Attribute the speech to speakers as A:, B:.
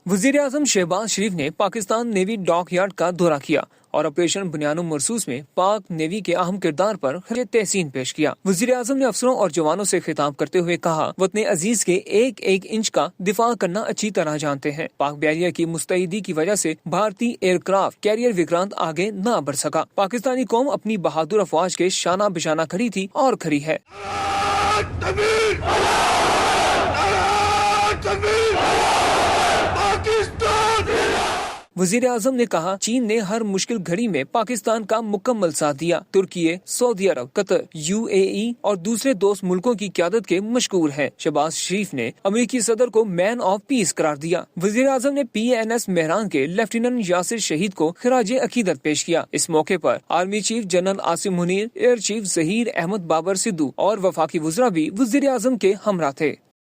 A: वज़ीर-ए-आज़म शहबाज शरीफ ने Pakistan navy dock yard का दौरा किया और ऑपरेशन बुनियानुम मरसूस में पाक नेवी के अहम किरदार पर खिराज तहसीन पेश किया। वज़ीर-ए-आज़म ने अफसरों और जवानों से खिताब करते हुए कहा, वतन अजीज के एक एक इंच का दिफा करना अच्छी तरह जानते हैं। पाक बैरियर की मुस्तैदी की वजह से भारतीय एयरक्राफ्ट कैरियर विक्रांत आगे न बढ़ सका। पाकिस्तानी कौम अपनी बहादुर अफवाज के शाना बिशाना खड़ी थी और खड़ी है। वज़ीर-ए-आज़म ने कहा, चीन ने हर मुश्किल घड़ी में पाकिस्तान का मुकम्मल साथ दिया। तुर्की, सऊदी अरब, कतर, UAE और दूसरे दोस्त मुल्कों की क़यादत के मशकूर हैं। शहबाज शरीफ ने अमेरिकी सदर को मैन ऑफ पीस करार दिया। वज़ीर-ए-आज़म ने PNS मेहरान के लेफ्टिनेंट यासिर शहीद को खिराज अकीदत पेश किया। इस मौके पर army chief general Asim Munir, air chief Zaheer Ahmad Babar Sidhu और वफाकी वज़रा भी वज़ीर-ए-आज़म के हमरा थे।